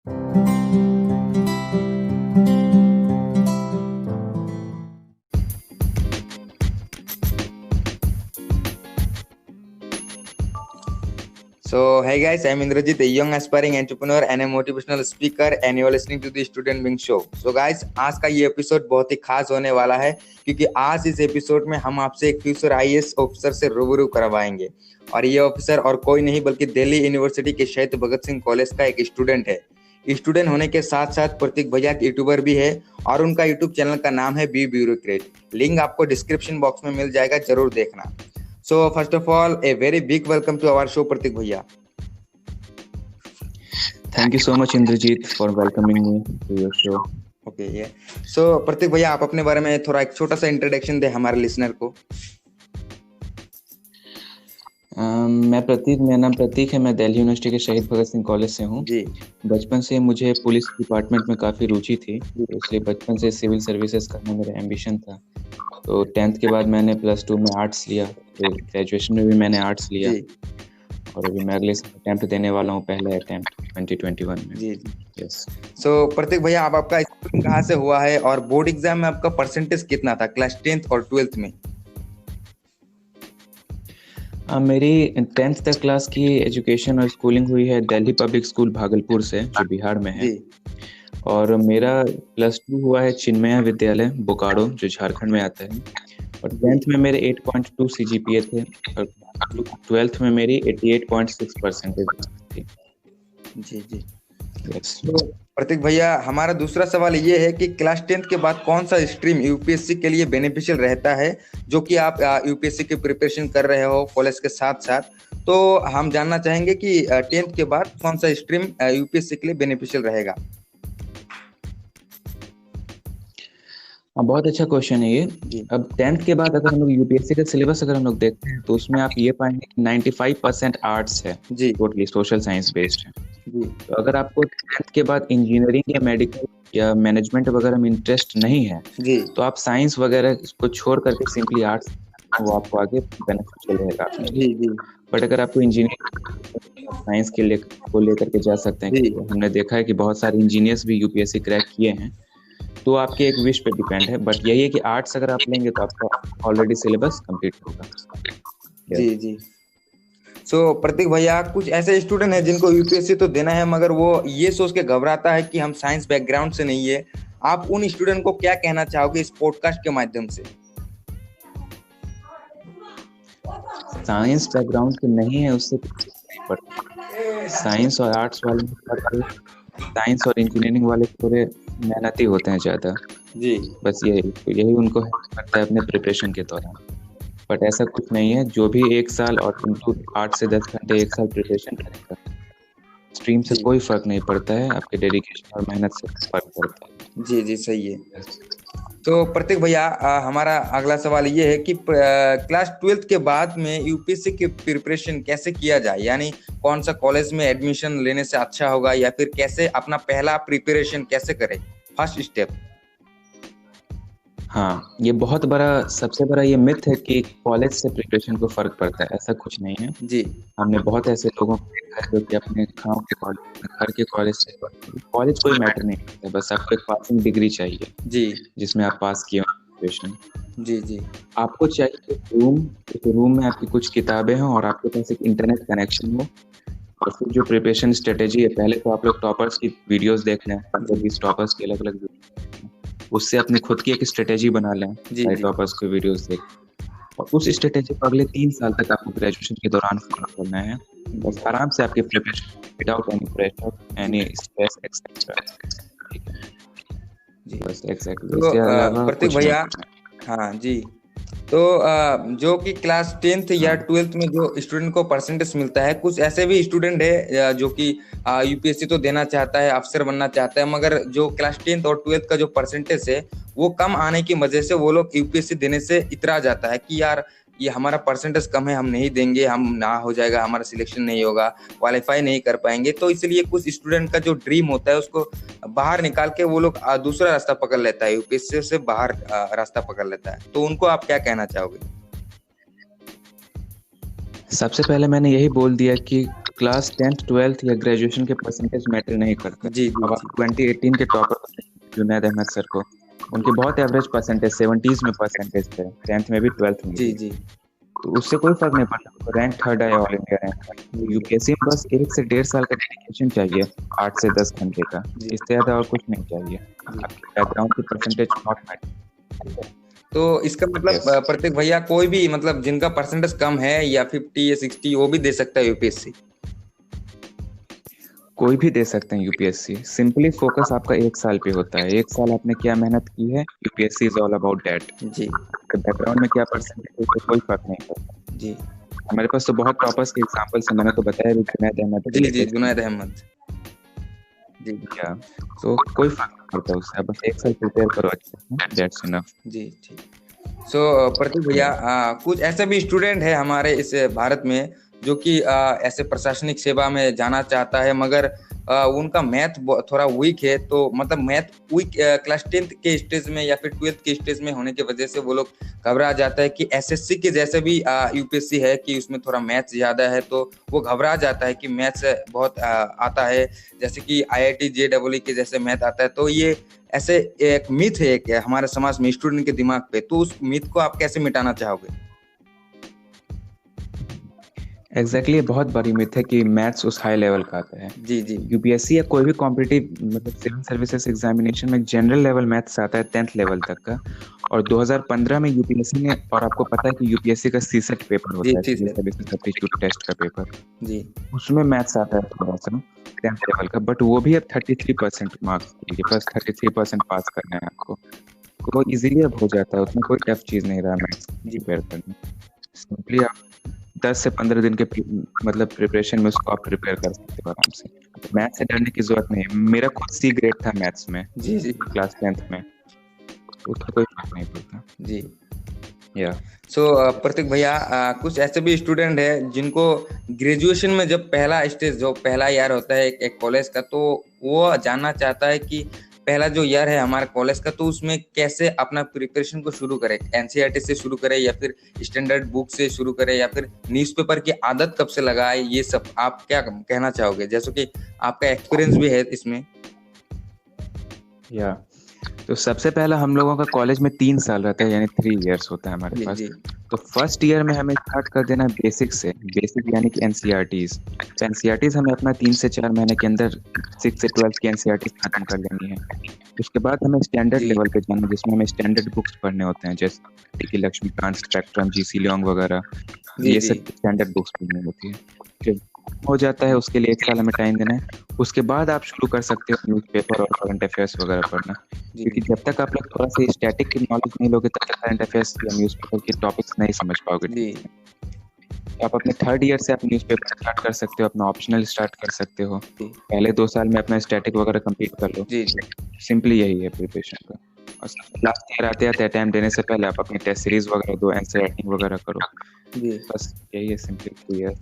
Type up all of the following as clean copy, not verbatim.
So, hey guys, I'm Indrajit, a young aspiring entrepreneur and a motivational speaker, and you're listening to the Student Wing Show. So, guys, आज का ये episode बहुत ही खास होने वाला है क्योंकि आज इस एपिसोड में हम आपसे एक फ्यूचर आईएएस ऑफिसर से रूबरू करवाएंगे। और ये ऑफिसर और कोई नहीं बल्कि दिल्ली यूनिवर्सिटी के शहीद भगत सिंह कॉलेज का एक स्टूडेंट है। स्टूडेंट होने के साथ साथ प्रतीक भैया यूट्यूबर भी है और उनका यूट्यूब चैनल का नाम है बी ब्यूरोक्रेट। लिंक आपको डिस्क्रिप्शन बॉक्स में मिल जाएगा, जरूर देखना। So first of all, a very big welcome to our show, Pratik Bhaiya. Thank you so much, Indrajit, for welcoming me to your show. Okay, yeah. So प्रतीक भैया, आप अपने बारे में थोड़ा एक छोटा सा इंट्रोडक्शन दे हमारे लिसनर को। मेरा नाम प्रतीक है। मैं दिल्ली यूनिवर्सिटी के शहीद भगत सिंह कॉलेज से हूँ जी। बचपन से मुझे पुलिस डिपार्टमेंट में काफ़ी रुचि थी, इसलिए बचपन से सिविल सर्विसेज करना मेरा एम्बिशन था। तो 10th के बाद मैंने +2 में आर्ट्स लिया, तो ग्रेजुएशन में भी मैंने आर्ट्स लिया और अभी मैं अगले अटेम्प्ट देने वाला हूँ, पहला अटेम्प्ट 2021 में। जी यस। सो प्रतीक भैया, आप आपका स्कूलिंग कहाँ से हुआ है और बोर्ड एग्जाम में आपका परसेंटेज कितना था क्लास 10th और 12th में? मेरी 10th तक क्लास की एजुकेशन और स्कूलिंग हुई है दिल्ली पब्लिक स्कूल भागलपुर से, जो बिहार में है। और मेरा +2 हुआ है चिन्मया विद्यालय बोकारो, जो झारखंड में आता है। और 10th में मेरे 8.2 CGPA थे और 12th में मेरी 88.6% थी। जी जी yes. तो प्रतीक भैया, हमारा दूसरा सवाल ये है कि क्लास 10th के बाद कौन सा स्ट्रीम यूपीएससी के लिए बेनिफिशियल रहता है, जो कि आप यूपीएससी की प्रिपरेशन कर रहे हो कॉलेज के साथ साथ। तो हम जानना चाहेंगे कि 10th के बाद कौन सा स्ट्रीम यूपीएससी के लिए बेनिफिशियल रहेगा। बहुत अच्छा क्वेश्चन है ये। अब 10th के बाद अगर हम लोग यूपीएससी का सिलेबस अगर हम लोग देखते हैं तो उसमें आप ये पाएंगे कि 95% आर्ट्स है जी, टोटली सोशल साइंस बेस्ड है जी। तो अगर आपको 10th के बाद इंजीनियरिंग या मेडिकल या मैनेजमेंट वगैरह में इंटरेस्ट नहीं है जी, तो आप साइंस वगैरह को छोड़ करके सिंपली आर्ट्स, वो आपको आगे बेनिफिशियल रहेगा जी जी। बट अगर आपको इंजीनियरिंग साइंस के लिए को लेकर के जा सकते हैं, हमने देखा है कि बहुत सारे इंजीनियर्स भी यूपीएससी क्रैक किए हैं। तो आपके एक विश पे डिपेंड है, बट यही है कि आर्ट्स अगर आप लेंगे तो आपका ऑलरेडी सिलेबस कंप्लीट होगा। जी जी। सो प्रतीक भैया, कुछ ऐसे स्टूडेंट हैं जिनको यूपीएससी तो देना है मगर वो ये सोच के घबराता है कि हम साइंस बैकग्राउंड से नहीं है। आप उन स्टूडेंट को क्या कहना चाहोगे इस पॉडकास्ट के माध्यम से? साइंस बैकग्राउंड से नहीं है उससे नहीं पड़ता। साइंस और आर्ट्स वाले, साइंस और इंजीनियरिंग वाले थोड़े मेहनती होते हैं ज्यादा जी, बस यही उनको हेल्प करता है अपने प्रिपरेशन के दौरान। बट ऐसा कुछ नहीं है, जो भी 1 साल और 8 से 10 घंटे 1 साल प्रिपरेशन करेगा, स्ट्रीम से कोई फर्क नहीं पड़ता है, आपके डेडिकेशन और मेहनत से फर्क पड़ता है। जी जी, सही है। तो प्रतीक भैया, हमारा अगला सवाल ये है कि क्लास 12th के बाद में यूपीएससी की प्रिपरेशन कैसे किया जाए, यानी कौन सा कॉलेज में एडमिशन लेने से अच्छा होगा या फिर कैसे अपना पहला प्रिपरेशन कैसे करें, फर्स्ट स्टेप? हाँ, ये बहुत बड़ा, सबसे बड़ा ये मिथ है कि कॉलेज से प्रिपरेशन को फर्क पड़ता है। ऐसा कुछ नहीं है जी। हमने बहुत ऐसे लोगों को देखा है जो कि अपने गांव के कॉलेज, घर के कॉलेज से, कॉलेज कोई मैटर नहीं करता, बस आपको एक पासिंग डिग्री चाहिए जी, जिसमें आप पास किए प्रिपरेशन। जी जी। आपको चाहिए एक रूम में आपकी कुछ किताबें हों और आपके पास एक इंटरनेट कनेक्शन हो, और फिर जो प्रिपरेशन स्ट्रेटेजी है, पहले तो आप लोग टॉपर्स की वीडियोस देख लें, 15-20 टॉपर्स की अलग अलग, उससे अपनी खुद की एक स्ट्रेटेजी बना लें टॉपर्स को वीडियोस देख, और उस स्ट्रेटेजी को अगले 3 साल तक आपको ग्रेजुएशन के दौरान फॉलो करना है। बस आराम से आपकी preparation without any pressure, any stress etcetera जी, बस एग्जैक्टली। इसके अलावा प्रतीक भैया, हाँ जी, तो जो कि क्लास 10th या 12th में जो स्टूडेंट को परसेंटेज मिलता है, कुछ ऐसे भी स्टूडेंट है जो कि यूपीएससी तो देना चाहता है, अफसर बनना चाहता है, मगर जो क्लास 10th और 12th का जो परसेंटेज है वो कम आने की वजह से वो लोग यूपीएससी देने से इतरा जाता है कि यार ये हमारा परसेंटेज कम है, हम नहीं देंगे, हम ना हो जाएगा, हमारा सिलेक्शन नहीं होगा, क्वालिफाई नहीं कर पाएंगे। तो इसलिए कुछ स्टूडेंट का जो ड्रीम होता है उसको बाहर निकाल के वो लोग दूसरा रास्ता पकड़ लेता है, यूपीएससी से बाहर रास्ता पकड़ लेता है। तो उनको आप क्या कहना चाहोगे? सबसे पहले मैंने यही बोल दिया कि क्लास 10th 12th या ग्रेजुएशन के परसेंटेज मैटर नहीं करता। जी अब आप 2018 के टॉपर जुनैद अहमद सर को, उनके बहुत एवरेज परसेंटेज 70s में परसेंटेज थे, 10th में भी 12th में जी भी। जी तो उससे कोई फर्क नहीं पड़ता, रैंक 3rd आया ऑल इंडिया रैंक। यूपीएससी में बस 1 से 1.5 साल का डेडिकेशन चाहिए, 8 से 10 घंटे का, इससे ज्यादा और कुछ नहीं चाहिए। आपके बैकग्राउंड की परसेंटेज नॉट मैटर। तो इसका मतलब प्रत्येक भैया कोई भी मतलब जिनका परसेंटेज कम है या 50 या 60 वो भी दे सकता है यूपीएससी? कोई भी दे सकते हैं यूपीएससी। सिंपली फोकस आपका 1 साल पे होता है। 1 साल आपने क्या मेहनत की है, UPSC is all about that. जी बैकग्राउंड में क्या परसेंटेज है कोई फर्क नहीं पड़ता। जी हमारे पास तो बहुत टॉपर्स के एग्जांपल्स हैं, मैंने तो बताया भी, जुनैद अहमद। जी जी जुनैद अहमद जी। क्या तो कोई फर्क नहीं पड़ता उससे, बस 1 साल प्रिपेयर करो अच्छे से, दैट्स इनफ। जी ठीक। सो प्रतीक भैया कुछ ऐसे भी स्टूडेंट है हमारे इस भारत में जो कि ऐसे प्रशासनिक सेवा में जाना चाहता है, मगर उनका मैथ थोड़ा वीक है। तो मतलब मैथ वीक क्लास 10th के स्टेज में या फिर 12th के स्टेज में होने की वजह से वो लोग घबरा जाता है कि एसएससी के जैसे भी यूपीएससी है कि उसमें थोड़ा मैथ्स ज्यादा है, तो वो घबरा जाता है कि मैथ्स बहुत आता है, जैसे कि आईआईटी जेईई के जैसे मैथ आता है। तो ये ऐसे एक मिथ है कि हमारे समाज में स्टूडेंट के दिमाग पे, तो उस मिथ को आप कैसे मिटाना चाहोगे? एग्जैक्टली बहुत बड़ी मिथ है कि मैथ्स उस हाई लेवल का आता है। जी जी यूपीएससी या कोई भी कॉम्पिटिटिव मतलब सिविल सर्विसेज एग्जामिनेशन में जनरल लेवल मैथ्स आता है 10th लेवल तक का। और 2015 में यूपीएससी ने, और आपको पता है कि यूपीएससी का सीसेट पेपर होता है, सिविल सर्विसेज एप्टीट्यूड टेस्ट का पेपर जी, उसमें मैथ्स आता है थोड़ा सा 10th लेवल का, बट वो भी अब 33% मार्क्स के बस 33% पास करना है आपको, तो वो इजीली अब हो जाता है, उसमें कोई टफ चीज नहीं रहा मैथ्स प्रिपेयर करना। सिंपली आप 10 से 15 दिन के मतलब प्रिपरेशन में उसको आप प्रिपेयर कर सकते हो आराम से। मैथ्स से डरने की जरूरत नहीं है। मेरा खुद सी ग्रेड था मैथ्स में जी जी क्लास 10th में, उसका कोई फर्क नहीं पड़ता जी। या सो प्रतीक भैया कुछ ऐसे भी स्टूडेंट है जिनको ग्रेजुएशन में जब पहला स्टेज जो पहला ईयर होता है एक कॉलेज का, तो वो जानना चाहता है कि पहला जो ईयर है हमारे कॉलेज का, तो उसमें कैसे अपना प्रिपरेशन को शुरू करे, एनसीईआरटी से शुरू करे या फिर स्टैंडर्ड बुक से शुरू करे या फिर न्यूज़पेपर की आदत कब से लगाए, ये सब आप क्या कहना चाहोगे, जैसे कि आपका एक्सपीरियंस भी है इसमें? या तो सबसे पहला हम लोगों का कॉलेज में 3 साल रहता है, यानी 3 इयर्स होता है हमारे पास। तो फर्स्ट ईयर में हमें स्टार्ट कर देना बेसिक से, बेसिक यानी कि एनसीईआरटीज। तो एनसीईआरटीज हमें अपना 3 से 4 महीने के अंदर 6 से 12 की एनसीईआरटीज खत्म कर लेनी है। उसके बाद हमें स्टैंडर्ड लेवल पे जाना, जिसमें हमें स्टैंडर्ड बुक्स पढ़ने होते हैं, जैसे T Laxmikanth, Spectrum, GC Leong वगैरह, ये सब स्टैंडर्ड बुक्स पढ़नी होती है। जब हो जाता है उसके लिए 1 साल हमें टाइम देना है। उसके बाद आप शुरू कर सकते हो न्यूज़पेपर और करंट अफेयर्स वगैरह पढ़ना, क्योंकि जब तक आप लोग थोड़ा सा स्टैटिक की नॉलेज नहीं लोगे तब तक करंट अफेयर्स या न्यूज़पेपर के टॉपिक्स नहीं समझ पाओगे। आप अपने 3rd ईयर से आप न्यूज़पेपर स्टार्ट कर सकते हो, अपना ऑप्शनल स्टार्ट कर सकते हो। पहले 2 साल में अपना स्टैटिक वगैरह कंप्लीट कर लो। सिंपली यही है प्रिपरेशन का। और लास्ट ईयर आते आते टाइम देने से पहले आप अपनी टेस्ट सीरीज वगैरह दो, एनसीईआरटी वगैरह करो। बस यही है सिंपली 3 ईयर।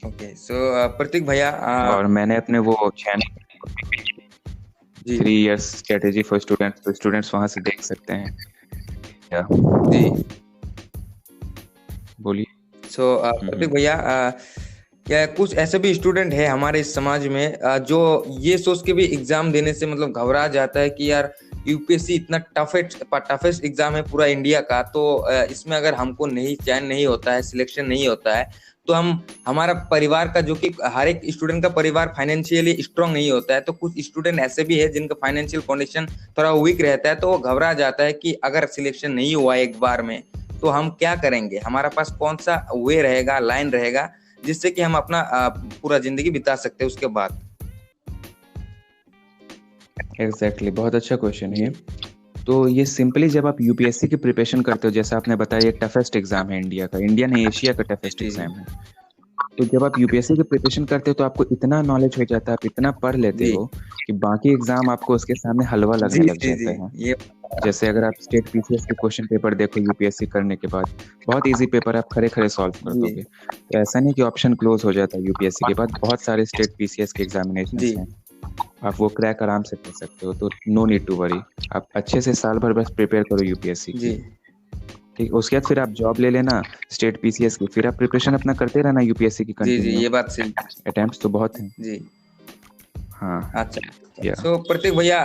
ओके। सो प्रतीक भैया और मैंने अपने वो channel 3 years strategy for students, तो स्टूडेंट्स वहां से देख सकते हैं। जी बोलिए। सो प्रतीक भैया क्या कुछ ऐसे भी स्टूडेंट है हमारे इस समाज में जो ये सोच के भी एग्जाम देने से मतलब घबरा जाता है कि यार यूपीएससी इतना टफेस्ट एग्जाम है पूरा इंडिया का, तो इसमें अगर हमको नहीं चयन नहीं होता है, सिलेक्शन नहीं होता है, तो हमारा परिवार का, जो कि हर एक स्टूडेंट का परिवार फाइनेंशियली स्ट्रांग नहीं होता है, तो कुछ स्टूडेंट ऐसे भी है जिनका फाइनेंशियल कंडीशन थोड़ा वीक रहता है, तो वो घबरा जाता है कि अगर सिलेक्शन नहीं हुआ एक बार में तो हम क्या करेंगे, हमारा पास कौन सा वे रहेगा, लाइन रहेगा, जिससे कि हम अपना पूरा जिंदगी बिता सकते हैं उसके बाद। एग्जैक्टली बहुत अच्छा क्वेश्चन है। तो ये सिंपली जब आप यूपीएससी की प्रिपरेशन करते हो, जैसा आपने बताया ये टफेस्ट एग्जाम है इंडिया का, इंडिया नहीं एशिया का टफेस्ट एग्जाम है। तो जब आप यूपीएससी की प्रिपरेशन करते हो तो आपको इतना नॉलेज हो जाता है, आप इतना पढ़ लेते हो कि बाकी एग्जाम आपको उसके सामने हलवा लगने लग जाता है। जैसे अगर आप स्टेट पीसीएस के क्वेश्चन पेपर देखो यूपीएससी करने के बाद, बहुत इजी पेपर, आप खड़े खड़े सॉल्व कर दोगे। तो ऐसा नहीं कि ऑप्शन क्लोज हो जाता है यूपीएससी के बाद, बहुत सारे स्टेट पीसीएस के एग्जामिनेशन हैं, आप वो क्रैक आराम से कर सकते हो। तो नो नीड टू वरी, आप अच्छे से साल भर बस प्रिपेयर करो यूपीएससी की। ठीक, उसके बाद फिर आप जॉब ले लेना स्टेट पीसीएस की, फिर आप प्रिपरेशन अपना करते रहना यूपीएससी की जी जी, कंटिन्यू। ये बात सही है। अटेम्प्ट्स तो बहुत हैं। जी हाँ अच्छा। सो प्रतीक भैया,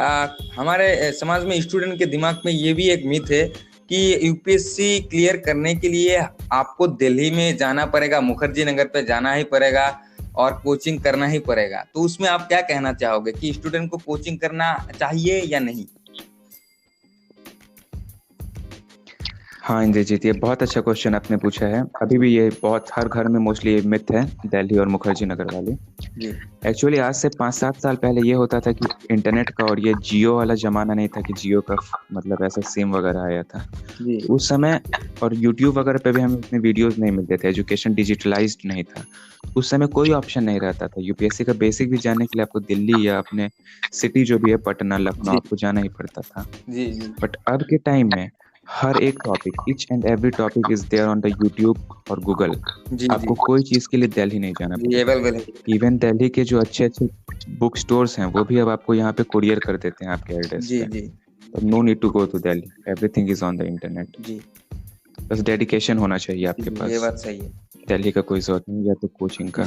हमारे समाज में स्टूडेंट के दिमाग में ये भी एक मिथ है कि यूपीएससी क्लियर करने के लिए आपको दिल्ली में जाना पड़ेगा, मुखर्जी नगर पे जाना ही पड़ेगा और कोचिंग करना ही पड़ेगा। तो उसमें आप क्या कहना चाहोगे कि स्टूडेंट को कोचिंग करना चाहिए या नहीं? हाँ इंद्रजीत, ये बहुत अच्छा क्वेश्चन आपने पूछा है। अभी भी ये बहुत हर घर में मोस्टली ये मिथ है, दिल्ली और मुखर्जी नगर वाली। एक्चुअली आज से 5-7 साल पहले ये होता था कि इंटरनेट का और ये जियो वाला जमाना नहीं था कि जियो का मतलब ऐसा सिम वगैरह आया था उस समय, और यूट्यूब वगैरह पे भी हमें इतने वीडियोस नहीं मिलते थे, एजुकेशन डिजिटलाइज्ड नहीं था। उस समय कोई ऑप्शन नहीं रहता था। यूपीएससी का बेसिक भी जानने के लिए आपको दिल्ली या अपने सिटी जो भी है पटना, लखनऊ, आपको जाना ही पड़ता था। बट अब के टाइम में हर एक topic, each and every topic is there on the YouTube और गूगल। आपको कोई चीज के लिए दिल्ली नहीं जाना पड़ेगा। इवन दिल्ली के जो अच्छे अच्छे बुक स्टोर्स हैं वो भी अब आपको यहाँ पे कुरियर कर देते हैं आपके एड्रेस पे। No need to go to Delhi, everything is on the internet. बस डेडिकेशन होना चाहिए आपके पास। ये बात सही है। दिल्ली का कोई जरूरत नहीं, या तो कोचिंग का।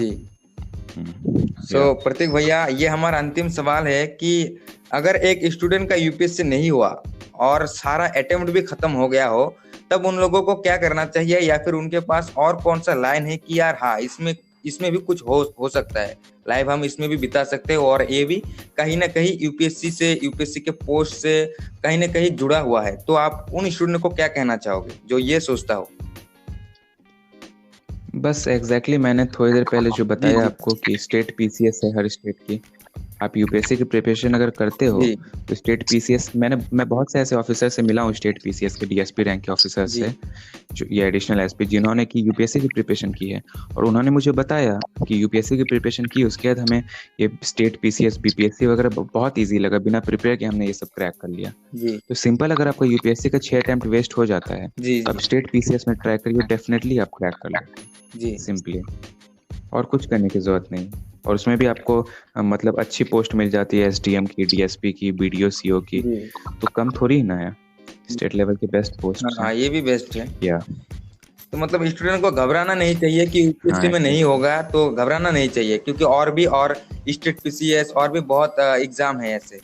सो प्रतीक भैया, ये हमारा अंतिम सवाल है कि अगर एक स्टूडेंट का यूपीएससी नहीं हुआ और सारा अटेम्प्ट भी खत्म हो गया हो, तब उन लोगों को क्या करना चाहिए, या फिर उनके पास और कौन सा लाइन है कि यार हाँ इसमें भी कुछ हो सकता है, लाइफ हम इसमें भी बिता सकते हैं और ये भी कहीं ना कहीं यूपीएससी के पोस्ट से कहीं ना कहीं जुड़ा हुआ है। तो आप उन स्टूडेंट को क्या कहना चाहोगे जो ये सोचता हो? बस एग्जैक्टली मैंने थोड़ी देर पहले जो बताया आपको कि स्टेट पीसीएस है हर स्टेट की। आप यूपीएससी की प्रिपरेशन अगर करते हो तो स्टेट पीसीएस, मैं बहुत से ऐसे ऑफिसर से मिला हूँ स्टेट पीसीएस के डीएसपी रैंक के ऑफिसर से, जो ये एडिशनल एसपी, जिन्होंने की यूपीएससी की प्रिपरेशन की है, और उन्होंने मुझे बताया कि यूपीएससी की प्रिपरेशन की, उसके बाद हमें ये स्टेट पीसीएस बीपीएससी वगैरह बहुत ईजी लगा, बिना प्रिपेयर के हमने ये सब क्रैक कर लिया। तो सिंपल, अगर आपका यूपीएससी का 6 अटेम्प्ट वेस्ट हो जाता है तो आप स्टेट पीसीएस में ट्राई करिए, डेफिनेटली आप क्रैक कर लेंगे सिंपली, और कुछ करने की जरूरत नहीं। और उसमें भी आपको मतलब अच्छी पोस्ट मिल जाती है, एसडीएम की, डीएसपी की, बीडीओ सीओ की, तो कम थोड़ी ना है, स्टेट लेवल की बेस्ट पोस्ट। हाँ, ये भी बेस्ट है। तो मतलब स्टूडेंट को घबराना नहीं चाहिए कि यूपीएससी में नहीं होगा, तो घबराना नहीं चाहिए, क्योंकि और स्टेट पीसीएस और भी बहुत एग्जाम है ऐसे,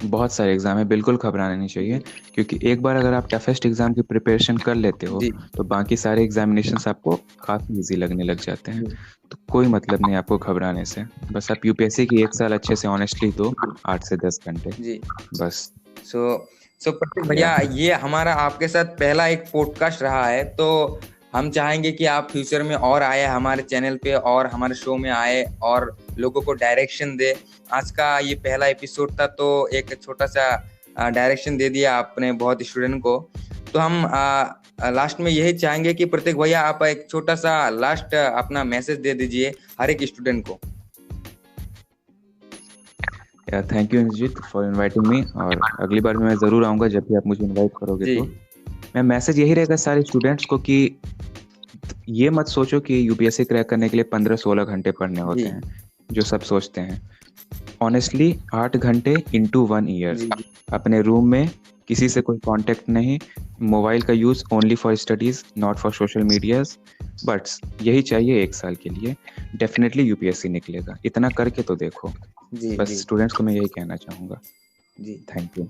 बहुत सारे एग्जाम है। बिल्कुल घबराना नहीं चाहिए, क्योंकि एक बार अगर आप टफेस्ट एग्जाम की प्रिपरेशन कर लेते हो तो बाकी सारे एग्जामिनेशंस आपको काफी इजी लगने लग जाते हैं। तो कोई मतलब नहीं आपको घबराने से, बस आप यूपीएससी की 1 साल अच्छे से ऑनेस्टली दो, 8 से 10 घंटे बस। सो प्रतीक भैया, ये हमारा आपके साथ पहला एक पॉडकास्ट रहा है, तो हम चाहेंगे कि आप फ्यूचर में और आए हमारे चैनल पे और हमारे शो में आए और लोगों को डायरेक्शन दे। आज का ये पहला एपिसोड था, तो एक छोटा सा डायरेक्शन दे दिया आपने बहुत स्टूडेंट को। तो हम लास्ट में यही चाहेंगे कि प्रतीक भैया आप एक छोटा सा लास्ट अपना मैसेज दे दीजिए हर एक स्टूडेंट को। Thank you Indrajeet for inviting me, और अगली बार मैं जरूर आऊंगा जब भी आप मुझे इनवाइट करोगे। तो मैं मैसेज यही रहेगा सारे स्टूडेंट्स को कि ये मत सोचो कि यूपीएससी क्रैक करने के लिए 15-16 घंटे पढ़ने होते हैं, जो सब सोचते हैं। ऑनेस्टली 8 घंटे इंटू 1 ईयर, अपने रूम में किसी से कोई कांटेक्ट नहीं, मोबाइल का use only for studies, not for social medias, but यही चाहिए 1 साल के लिए, डेफिनेटली यूपीएससी निकलेगा। इतना करके तो देखो। बस स्टूडेंट्स को मैं यही कहना चाहूंगा। Thank you.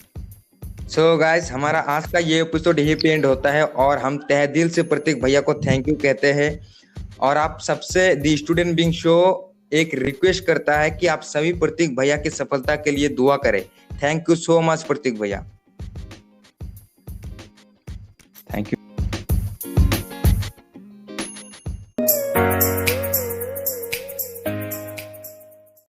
सो गाइस, हमारा आज का ये एपिसोड यही पे एंड होता है, और हम तहे दिल से प्रतीक भैया को थैंक यू कहते हैं। और आप सबसे दी स्टूडेंट बिंग शो एक रिक्वेस्ट करता है कि आप सभी प्रतीक भैया की सफलता के लिए दुआ करें। थैंक यू सो मच प्रतीक भैया। Thank you.